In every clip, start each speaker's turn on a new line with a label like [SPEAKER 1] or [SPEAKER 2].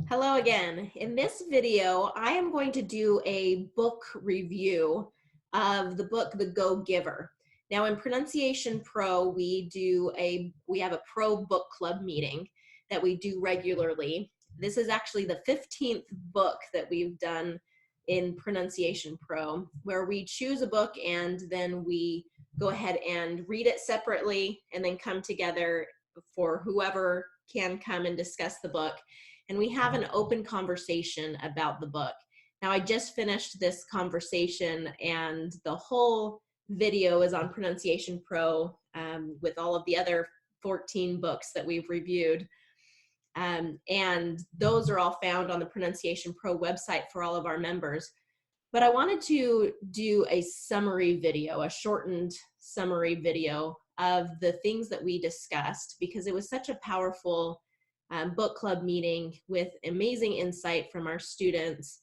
[SPEAKER 1] Hello again. In this video, I am going to do a book review of the book, The Go-Giver. Now in Pronunciation Pro, we have a pro book club meeting that we do regularly. This is actually the 15th book that we've done in Pronunciation Pro, where we choose a book and then we go ahead and read it separately and then come together for whoever can come and discuss the book. And we have an open conversation about the book. Now, I just finished this conversation and the whole video is on Pronunciation Pro with all of the other 14 books that we've reviewed. And those are all found on the Pronunciation Pro website for all of our members. But I wanted to do a summary video, a shortened summary video of the things that we discussed, because it was such a powerful book club meeting with amazing insight from our students.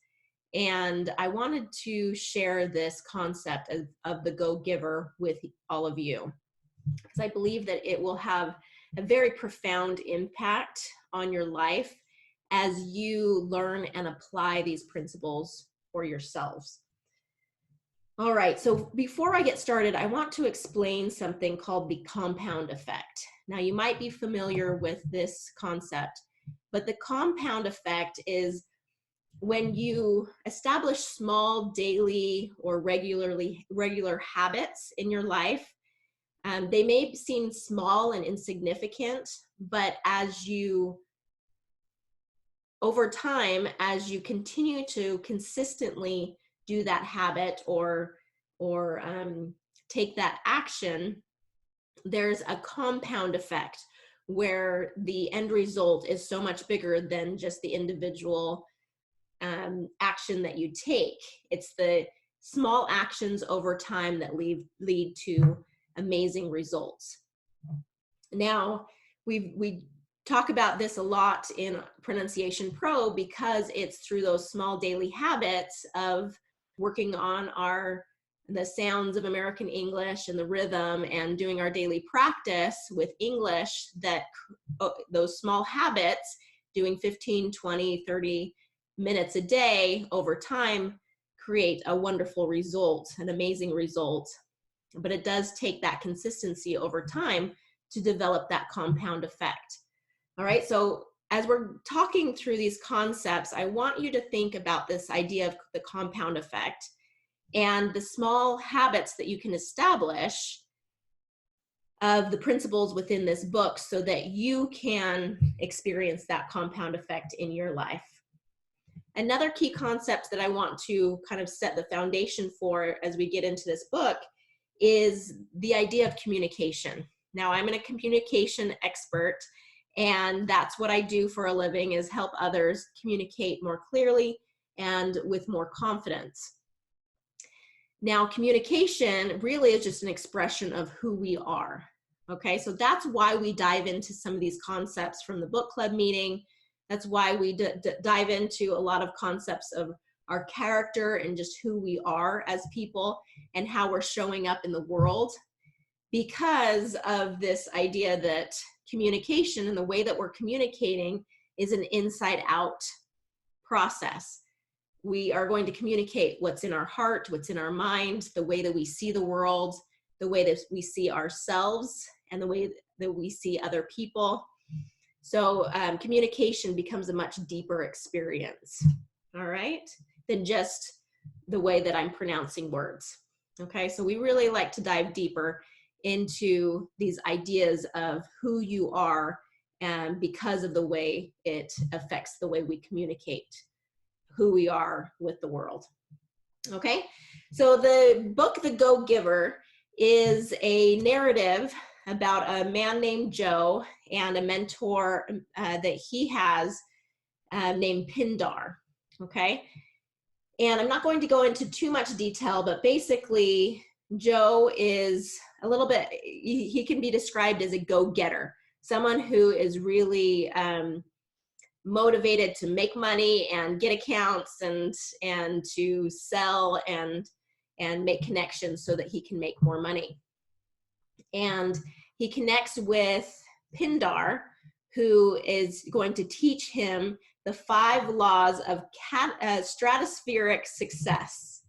[SPEAKER 1] And I wanted to share this concept of the Go-Giver with all of you, because I believe that it will have a very profound impact on your life as you learn and apply these principles for yourselves. All right, so before I get started, I want to explain something called the compound effect. Now, you might be familiar with this concept, but the compound effect is when you establish small daily or regular habits in your life. They may seem small and insignificant, but over time, as you continue to consistently do that habit or take that action, there's a compound effect where the end result is so much bigger than just the individual action that you take. It's the small actions over time that lead to amazing results. Now, we talk about this a lot in Pronunciation Pro because it's through those small daily habits of working on the sounds of American English and the rhythm and doing our daily practice with English that those small habits, doing 15, 20, 30 minutes a day over time, create a wonderful result, an amazing result. But it does take that consistency over time to develop that compound effect. All right, so as we're talking through these concepts, I want you to think about this idea of the compound effect and the small habits that you can establish of the principles within this book so that you can experience that compound effect in your life. Another key concept that I want to kind of set the foundation for as we get into this book is the idea of communication. Now, I'm a communication expert, and that's what I do for a living, is help others communicate more clearly and with more confidence. Now, communication really is just an expression of who we are. Okay, so that's why we dive into some of these concepts from the book club meeting. That's why we dive into a lot of concepts of our character and just who we are as people and how we're showing up in the world, because of this idea that communication and the way that we're communicating is an inside-out process. We are going to communicate what's in our heart, what's in our mind, the way that we see the world, the way that we see ourselves, and the way that we see other people. So communication becomes a much deeper experience, all right, than just the way that I'm pronouncing words. Okay, so we really like to dive deeper into these ideas of who you are, and because of the way it affects the way we communicate who we are with the world. Okay, so the book, The Go-Giver, is a narrative about a man named Joe and a mentor that he has named Pindar. Okay, and I'm not going to go into too much detail, but basically Joe is a little bit, he can be described as a go-getter, someone who is really motivated to make money and get accounts and to sell and make connections so that he can make more money. And he connects with Pindar, who is going to teach him the 5 laws of stratospheric success.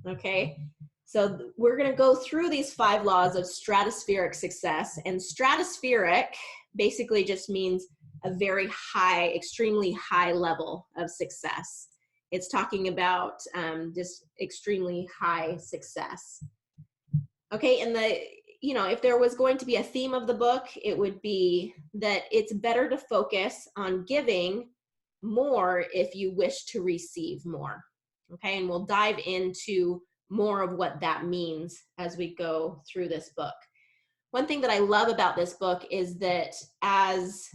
[SPEAKER 1] Okay, so we're going to go through these 5 laws of stratospheric success, and stratospheric basically just means a very high, extremely high level of success. It's talking about just extremely high success. Okay, and if there was going to be a theme of the book, it would be that it's better to focus on giving more if you wish to receive more. Okay, and we'll dive into more of what that means as we go through this book. One thing that I love about this book is that as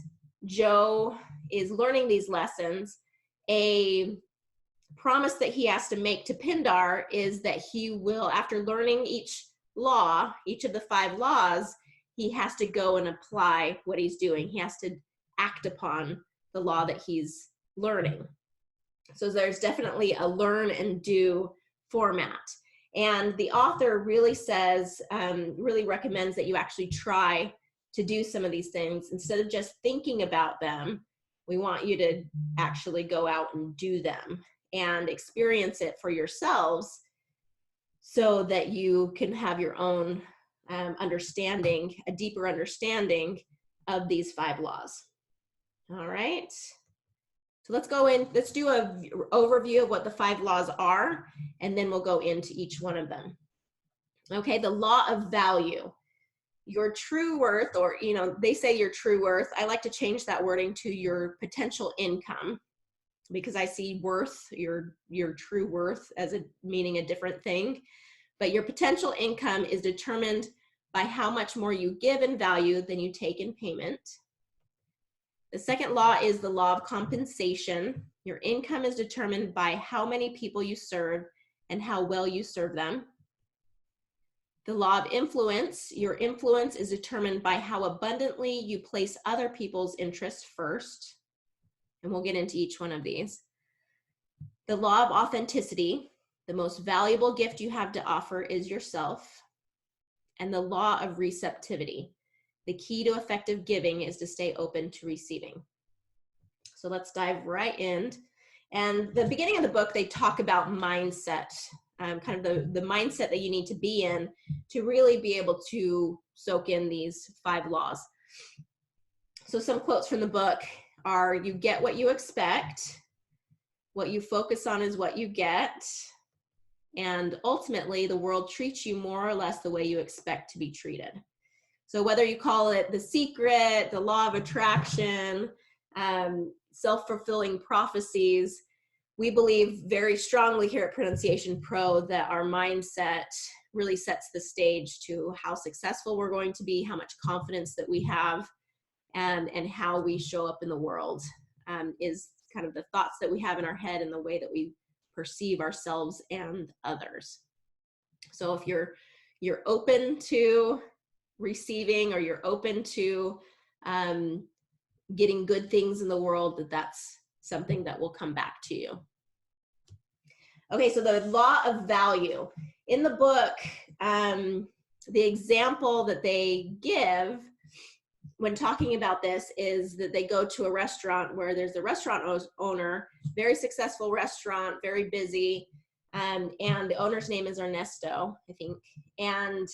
[SPEAKER 1] Joe is learning these lessons, a promise that he has to make to Pindar is that he will, after learning each law, each of the 5 laws, he has to go and apply what he's doing. He has to act upon the law that he's learning. So there's definitely a learn and do format. And the author really says, really recommends that you actually try to do some of these things. Instead of just thinking about them, we want you to actually go out and do them and experience it for yourselves so that you can have your own understanding, a deeper understanding of these 5 laws. All right. So let's go in, let's do an overview of what the 5 laws are, and then we'll go into each one of them. Okay, the law of value. Your true worth, or, they say your true worth. I like to change that wording to your potential income, because I see worth, your true worth, as meaning a different thing. But your potential income is determined by how much more you give in value than you take in payment. The second law is the law of compensation. Your income is determined by how many people you serve and how well you serve them. The law of influence. Your influence is determined by how abundantly you place other people's interests first. And we'll get into each one of these. The law of authenticity. The most valuable gift you have to offer is yourself. And the law of receptivity. The key to effective giving is to stay open to receiving. So let's dive right in. And the beginning of the book, they talk about mindset, kind of the mindset that you need to be in to really be able to soak in these 5 laws. So some quotes from the book are, you get what you expect, what you focus on is what you get, and ultimately the world treats you more or less the way you expect to be treated. So whether you call it The Secret, the law of attraction, self-fulfilling prophecies, we believe very strongly here at Pronunciation Pro that our mindset really sets the stage to how successful we're going to be, how much confidence that we have, and how we show up in the world is kind of the thoughts that we have in our head and the way that we perceive ourselves and others. So if you're open to receiving, or you're open to getting good things in the world, that's something that will come back to you. Okay, so the law of value. In the book, the example that they give when talking about this is that they go to a restaurant where there's a restaurant owner, very successful restaurant, very busy, and the owner's name is Ernesto, I think. And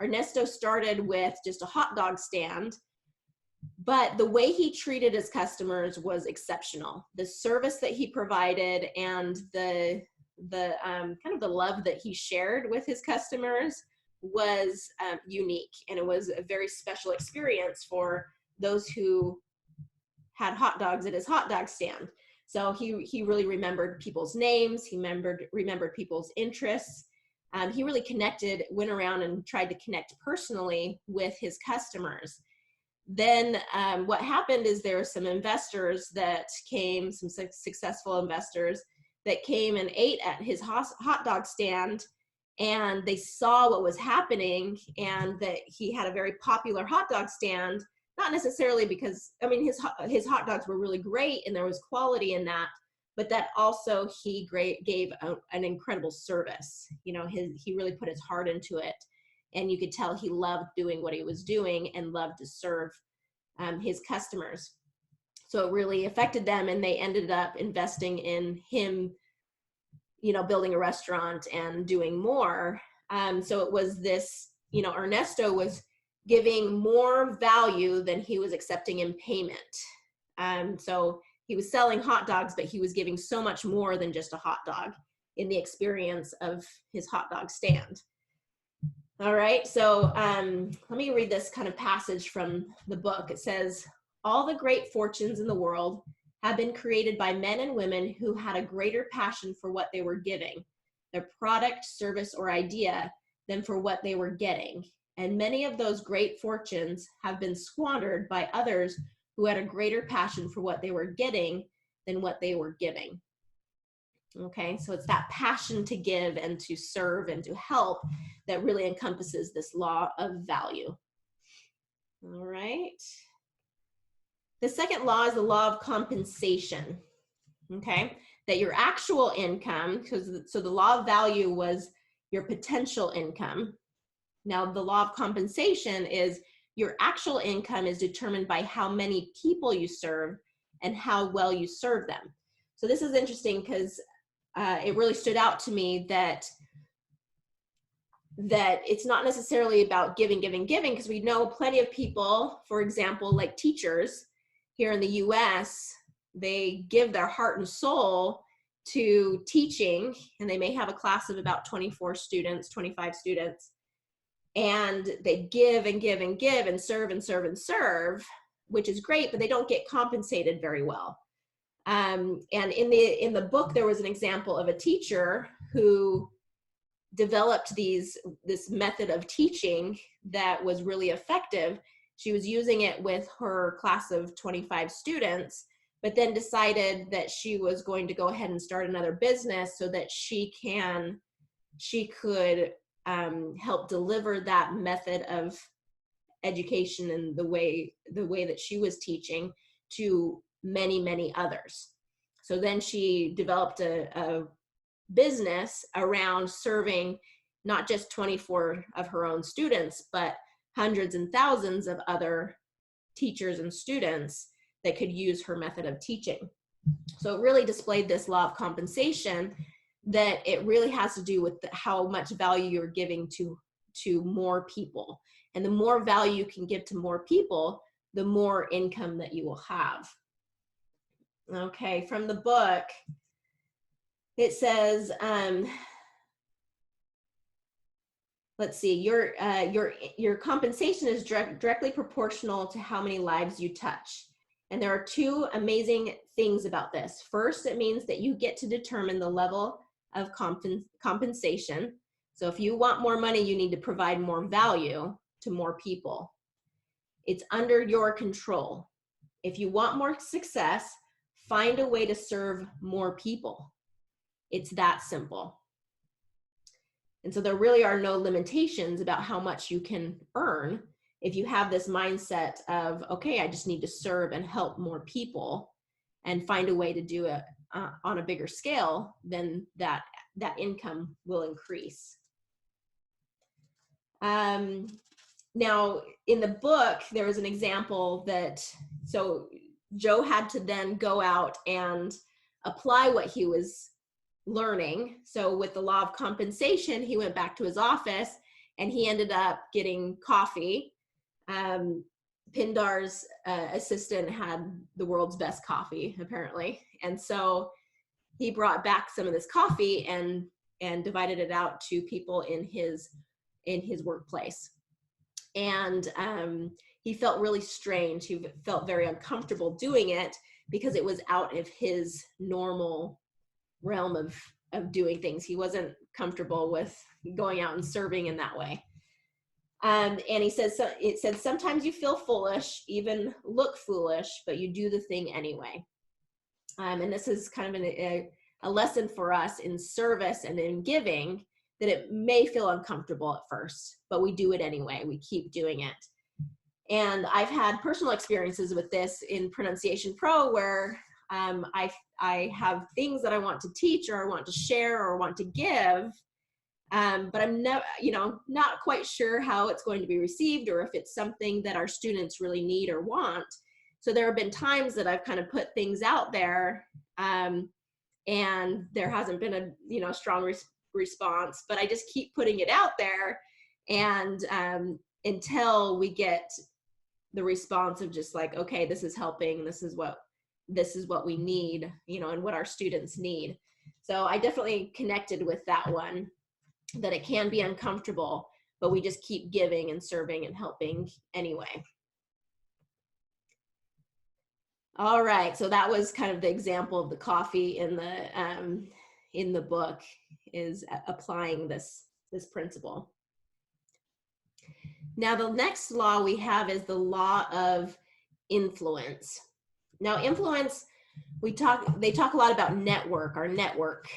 [SPEAKER 1] Ernesto started with just a hot dog stand, but the way he treated his customers was exceptional. The service that he provided and the kind of the love that he shared with his customers was unique, and it was a very special experience for those who had hot dogs at his hot dog stand. So he really remembered people's names. He remembered people's interests. He really went around and tried to connect personally with his customers. Then what happened is there were some investors that came, some successful investors that came and ate at his hot dog stand, and they saw what was happening and that he had a very popular hot dog stand, not necessarily because, I mean, his hot dogs were really great and there was quality in that, but that also he gave an incredible service. He really put his heart into it, and you could tell he loved doing what he was doing and loved to serve his customers. So it really affected them, and they ended up investing in him, you know, building a restaurant and doing more. So it was this, you know, Ernesto was giving more value than he was accepting in payment. So he was selling hot dogs, but he was giving so much more than just a hot dog in the experience of his hot dog stand. All right, so let me read this kind of passage from the book. It says, all the great fortunes in the world have been created by men and women who had a greater passion for what they were giving, their product, service, or idea, than for what they were getting. And many of those great fortunes have been squandered by others who had a greater passion for what they were getting than what they were giving. Okay, so it's that passion to give and to serve and to help that really encompasses this law of value. All right. The second law is the law of compensation. Okay, that your actual income, so the law of value was your potential income. Now the law of compensation is your actual income is determined by how many people you serve and how well you serve them. So this is interesting because it really stood out to me that it's not necessarily about giving, because we know plenty of people, for example, like teachers here in the US, they give their heart and soul to teaching, and they may have a class of about 24 students, 25 students, and they give and give and give and serve and serve and serve, which is great, but they don't get compensated very well. And in the book, there was an example of a teacher who developed this method of teaching that was really effective. She was using it with her class of 25 students, but then decided that she was going to go ahead and start another business so that she could help deliver that method of education and the way that she was teaching to many, many others. So then she developed a business around serving not just 24 of her own students, but hundreds and thousands of other teachers and students that could use her method of teaching. So it really displayed this law of compensation, that it really has to do with how much value you're giving to more people. And the more value you can give to more people, the more income that you will have. Okay, from the book, it says, let's see, your compensation is directly proportional to how many lives you touch. And there are two amazing things about this. First, it means that you get to determine the level of compensation. So if you want more money, you need to provide more value to more people. It's under your control. If you want more success, find a way to serve more people. It's that simple. And so there really are no limitations about how much you can earn if you have this mindset of, okay, I just need to serve and help more people and find a way to do it on a bigger scale, then that income will increase. Now, in the book, there was an example that, so Joe had to then go out and apply what he was learning. So with the law of compensation, he went back to his office and he ended up getting coffee. Pindar's assistant had the world's best coffee, apparently. And so he brought back some of this coffee and divided it out to people in his workplace. And he felt really strange. He felt very uncomfortable doing it because it was out of his normal realm of doing things. He wasn't comfortable with going out and serving in that way. And he says, so it said, sometimes you feel foolish, even look foolish, but you do the thing anyway. And this is kind of a lesson for us in service and in giving, that it may feel uncomfortable at first, but we do it anyway. We keep doing it. And I've had personal experiences with this in Pronunciation Pro, where I have things that I want to teach or I want to share or want to give, but I'm not quite sure how it's going to be received or if it's something that our students really need or want. So there have been times that I've kind of put things out there, and there hasn't been a strong response, but I just keep putting it out there, and until we get the response of just like, okay, this is helping, this is what we need, and what our students need. So I definitely connected with that one, that it can be uncomfortable, but we just keep giving and serving and helping anyway. All right, so that was kind of the example of the coffee in the book, is applying this principle. Now the next law we have is the law of influence. Now influence, they talk a lot about our network,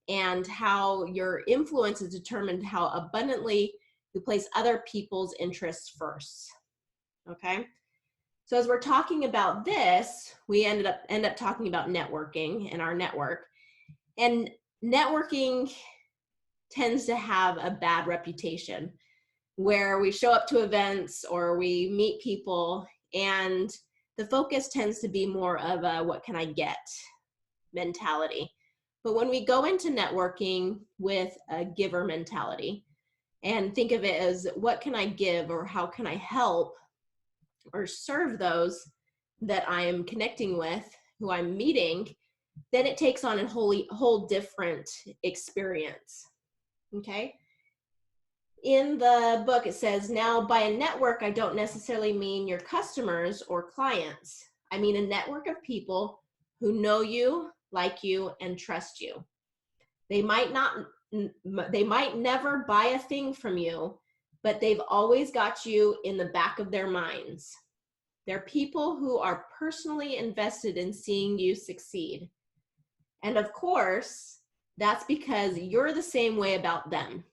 [SPEAKER 1] and how your influence is determined how abundantly you place other people's interests first. Okay, so as we're talking about this, we end up talking about networking and our network. And networking tends to have a bad reputation, where we show up to events or we meet people, and the focus tends to be more of a what can I get mentality. But when we go into networking with a giver mentality and think of it as what can I give, or how can I help or serve those that I am connecting with, who I'm meeting, then it takes on a whole different experience. Okay. In the book, it says, now by a network, I don't necessarily mean your customers or clients. I mean a network of people who know you, like you, and trust you. They might never buy a thing from you, but they've always got you in the back of their minds. They're people who are personally invested in seeing you succeed. And of course, that's because you're the same way about them.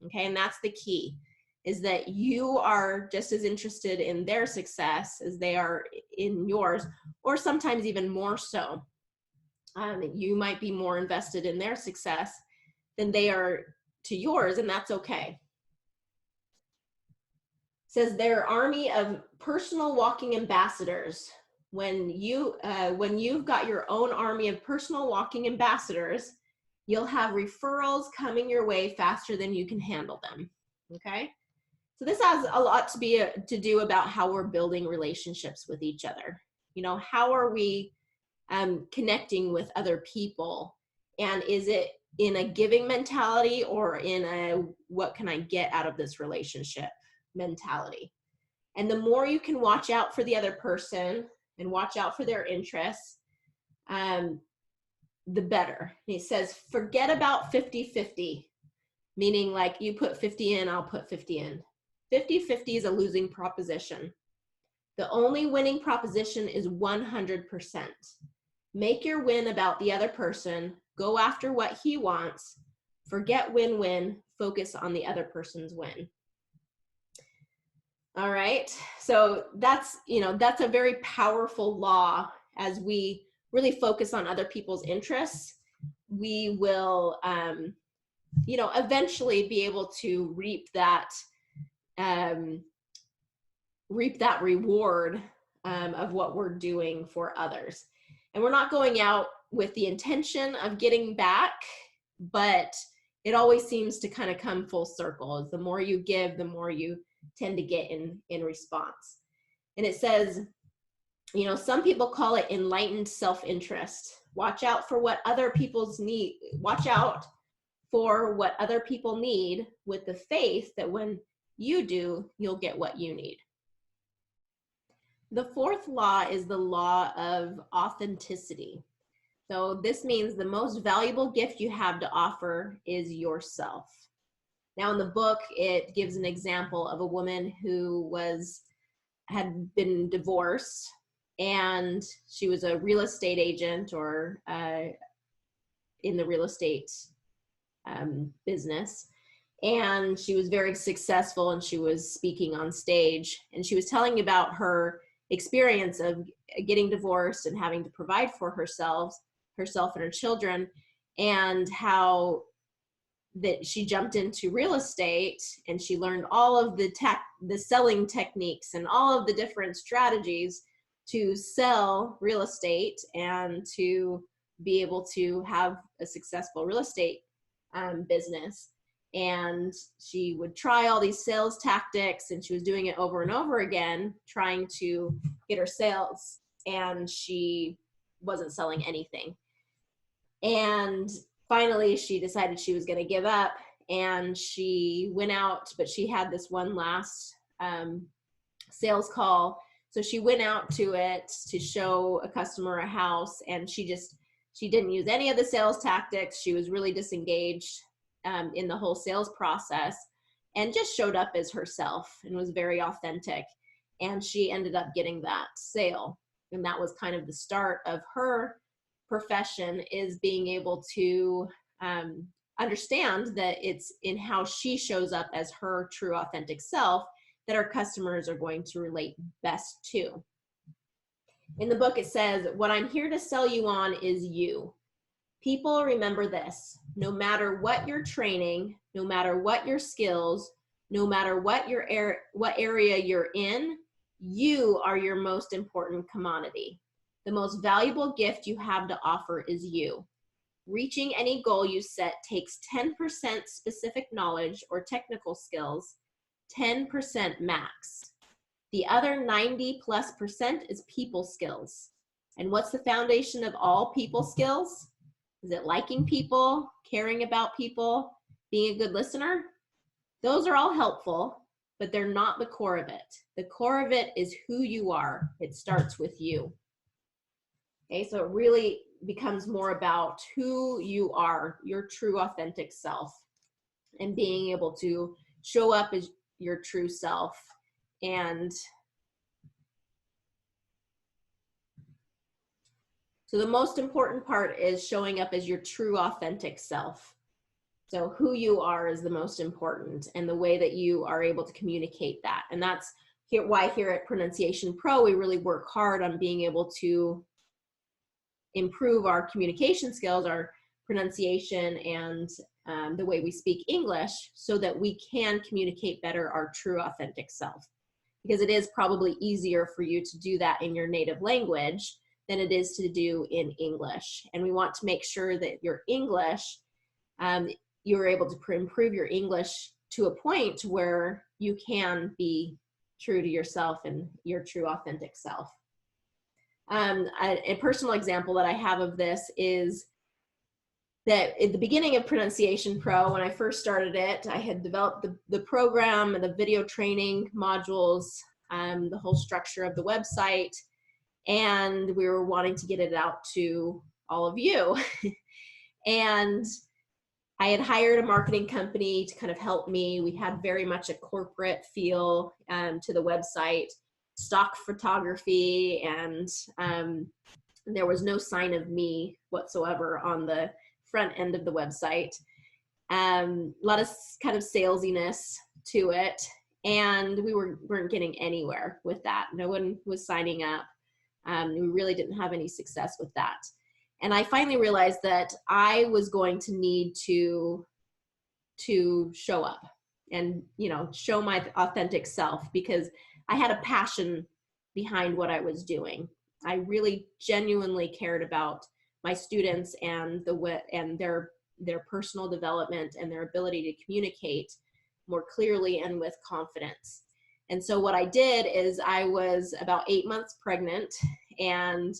[SPEAKER 1] Okay, and that's the key, is that you are just as interested in their success as they are in yours, or sometimes even more so. You might be more invested in their success than they are to yours, and that's okay. It says their army of personal walking ambassadors. When you've got your own army of personal walking ambassadors, you'll have referrals coming your way faster than you can handle them. Okay, so this has a lot to do about how we're building relationships with each other. How are we connecting with other people, and is it in a giving mentality or in a what can I get out of this relationship mentality? And the more you can watch out for the other person and watch out for their interests, the better. And he says, forget about 50-50, meaning like you put 50 in, I'll put 50 in. 50-50 is a losing proposition. The only winning proposition is 100%. Make your win about the other person, go after what he wants, forget win-win, focus on the other person's win. All right, so that's a very powerful law. As we really focus on other people's interests, we will eventually be able to reap that reward of what we're doing for others. And we're not going out with the intention of getting back, but it always seems to kind of come full circle. As the more you give, the more you tend to get in response. And it says, some people call it enlightened self-interest. Watch out for what other people's need. Watch out for what other people need, with the faith that when you do, you'll get what you need. The fourth law is the law of authenticity. So this means the most valuable gift you have to offer is yourself. Now in the book, it gives an example of a woman who had been divorced, and she was a real estate agent or in the real estate business. And she was very successful, and she was speaking on stage, and she was telling about her experience of getting divorced and having to provide for herself and her children, and how that she jumped into real estate, and she learned all of the selling techniques and all of the different strategies to sell real estate and to be able to have a successful real estate business. And she would try all these sales tactics, and she was doing it over and over again, trying to get her sales, and she wasn't selling anything. And finally, she decided she was going to give up, and she went out, but she had this one last sales call. So she went out to it to show a customer a house, and she didn't use any of the sales tactics. She was really disengaged in the whole sales process, and just showed up as herself and was very authentic. And she ended up getting that sale. And that was kind of the start of her profession, is being able to understand that it's in how she shows up as her true authentic self that our customers are going to relate best to. In the book, it says, "What I'm here to sell you on is you. People, remember this: no matter what your training, no matter what your skills, no matter what area you're in, you are your most important commodity. The most valuable gift you have to offer is you. Reaching any goal you set takes 10% specific knowledge or technical skills, 10% max. The other 90+% is people skills. And what's the foundation of all people skills? Is it liking people, caring about people, being a good listener? Those are all helpful, but they're not the core of it. The core of it is who you are. It starts with you." Okay, so it really becomes more about who you are, your true authentic self, and being able to show up as your true self. And so the most important part is showing up as your true authentic self. So who you are is the most important, and the way that you are able to communicate that. And that's why here at Pronunciation Pro, we really work hard on being able to improve our communication skills, our pronunciation, and the way we speak English, so that we can communicate better our true authentic self. Because it is probably easier for you to do that in your native language than it is to do in English. And we want to make sure that your English, you're able to improve your English to a point where you can be true to yourself and your true authentic self. A personal example that I have of this is that at the beginning of Pronunciation Pro, when I first started it, I had developed the program and the video training modules, the whole structure of the website, and we were wanting to get it out to all of you. And I had hired a marketing company to kind of help me. We had very much a corporate feel to the website, stock photography, and there was no sign of me whatsoever on the front end of the website. A lot of kind of salesiness to it, and we weren't getting anywhere with that. No one was signing up. We really didn't have any success with that. And I finally realized that I was going to need to show up and, show my authentic self, because I had a passion behind what I was doing. I really genuinely cared about my students and their personal development and their ability to communicate more clearly and with confidence. And so what I did is, I was about 8 months pregnant and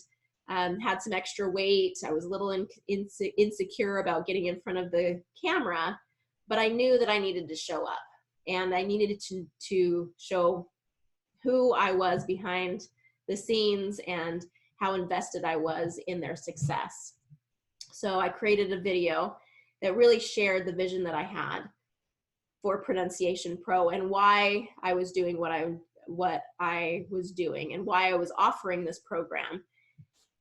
[SPEAKER 1] had some extra weight. I was a little insecure about getting in front of the camera, but I knew that I needed to show up, and I needed to show who I was behind the scenes and how invested I was in their success. So I created a video that really shared the vision that I had for Pronunciation Pro, and why I was doing what I was doing, and why I was offering this program.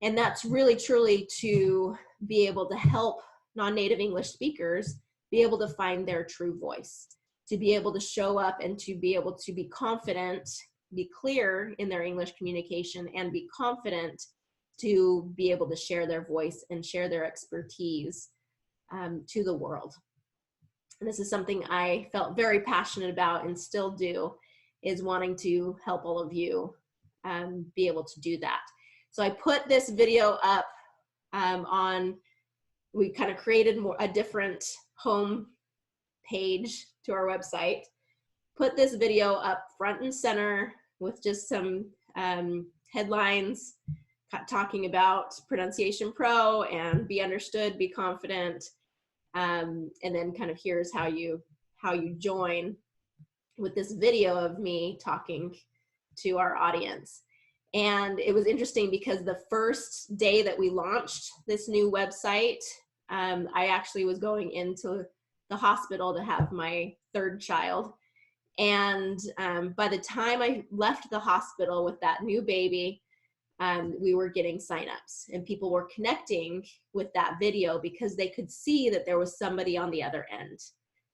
[SPEAKER 1] And that's really truly to be able to help non-native English speakers be able to find their true voice, to be able to show up and to be able to be confident, be clear in their English communication, and be confident to be able to share their voice and share their expertise to the world. and this is something I felt very passionate about and still do, is wanting to help all of you be able to do that. So I put this video up we kind of created a different home page to our website, put this video up front and center with just some headlines talking about Pronunciation Pro and be understood, be confident, and then kind of here's how you join with this video of me talking to our audience. And it was interesting because the first day that we launched this new website, I actually was going into the hospital to have my third child. And by the time I left the hospital with that new baby, we were getting signups, and people were connecting with that video because they could see that there was somebody on the other end.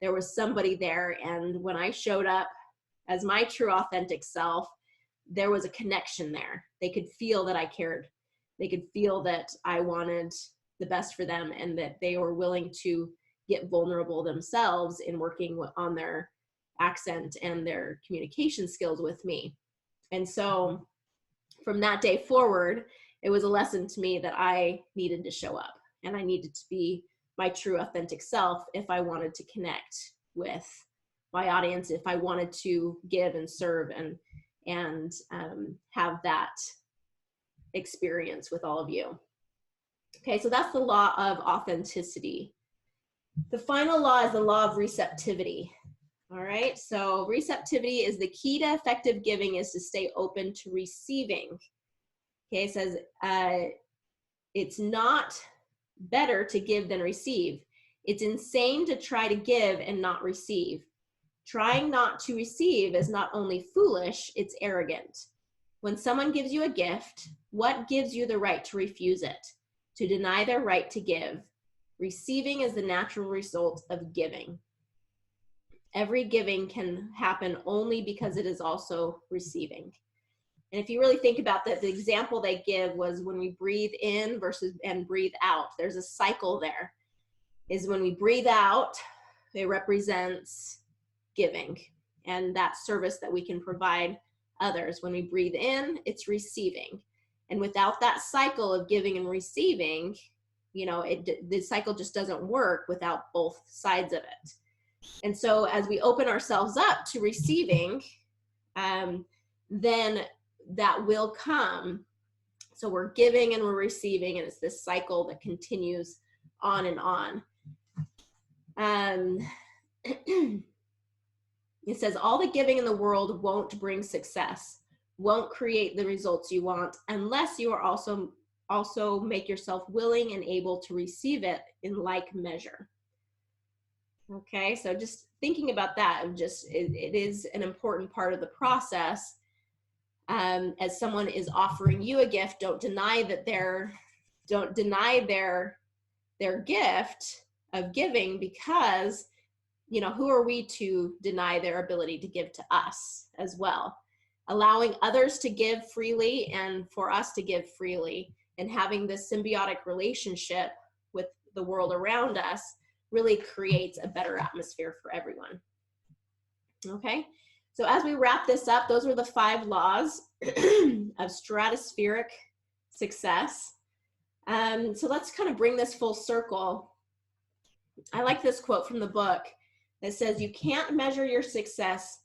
[SPEAKER 1] There was somebody there, and when I showed up as my true authentic self, there was a connection there. They could feel that I cared. They could feel that I wanted the best for them and that they were willing to get vulnerable themselves in working on their accent and their communication skills with me. And so from that day forward, it was a lesson to me that I needed to show up and I needed to be my true authentic self if I wanted to connect with my audience, if I wanted to give and serve and have that experience with all of you. Okay, so that's the law of authenticity. The final law is the law of receptivity. All right, so receptivity is the key to effective giving is to stay open to receiving. Okay, it says it's not better to give than receive. It's insane to try to give and not receive. Trying not to receive is not only foolish, it's arrogant. When someone gives you a gift, what gives you the right to refuse it? To deny their right to give. Receiving is the natural result of giving. Every giving can happen only because it is also receiving. And if you really think about that, the example they give was when we breathe in and breathe out. There's a cycle there. Is when we breathe out, it represents giving and that service that we can provide others. When we breathe in, it's receiving. And without that cycle of giving and receiving, you know, the cycle just doesn't work without both sides of it. And so as we open ourselves up to receiving, then that will come. So we're giving and we're receiving, and it's this cycle that continues on and on. It says all the giving in the world won't bring success, won't create the results you want, unless you are also make yourself willing and able to receive it in like measure. Okay, so just thinking about that, it is an important part of the process. As someone is offering you a gift, don't deny their gift of giving, because you know, who are we to deny their ability to give to us as well? Allowing others to give freely and for us to give freely, and having this symbiotic relationship with the world around us really creates a better atmosphere for everyone. Okay, so as we wrap this up, those were the 5 laws of stratospheric success. So let's kind of bring this full circle. I like this quote from the book that says, you can't measure your success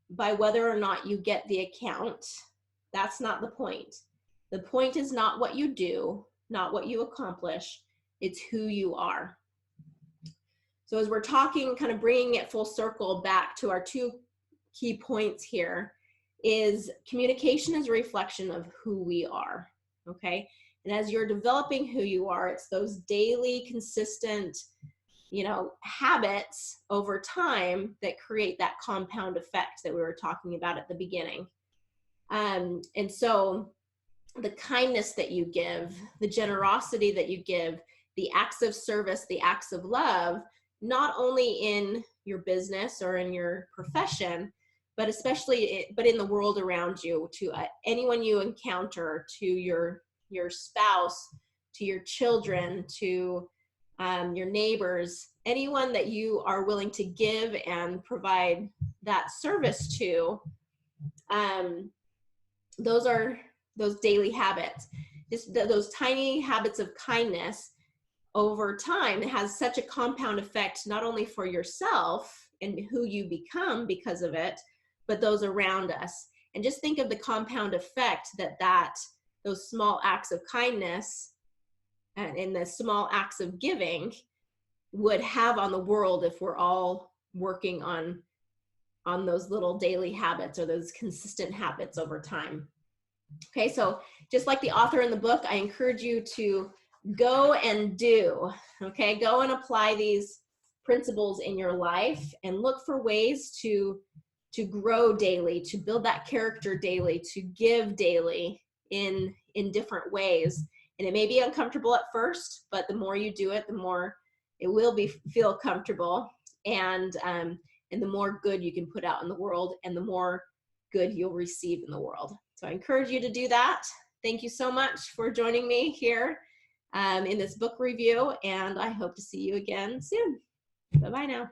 [SPEAKER 1] by whether or not you get the account. That's not the point. The point is not what you do, not what you accomplish, it's who you are. So as we're talking, kind of bringing it full circle back to our 2 key points here, is communication is a reflection of who we are, okay? And as you're developing who you are, it's those daily, consistent, you know, habits over time that create that compound effect that we were talking about at the beginning. And so the kindness that you give, the generosity that you give, the acts of service, the acts of love, not only in your business or in your profession, but especially but in the world around you, to anyone you encounter, to your spouse, to your children, to your neighbors, anyone that you are willing to give and provide that service to, those are those daily habits. Just those tiny habits of kindness over time has such a compound effect, not only for yourself and who you become because of it, but those around us. And just think of the compound effect that those small acts of kindness and the small acts of giving would have on the world if we're all working on those little daily habits or those consistent habits over time. Okay, so just like the author in the book, I encourage you to go and do, okay? Go and apply these principles in your life and look for ways to grow daily, to build that character daily, to give daily in different ways. And it may be uncomfortable at first, but the more you do it, the more it will feel comfortable, and the more good you can put out in the world, and the more good you'll receive in the world. So I encourage you to do that. Thank you so much for joining me here in this book review, and I hope to see you again soon. Bye-bye now.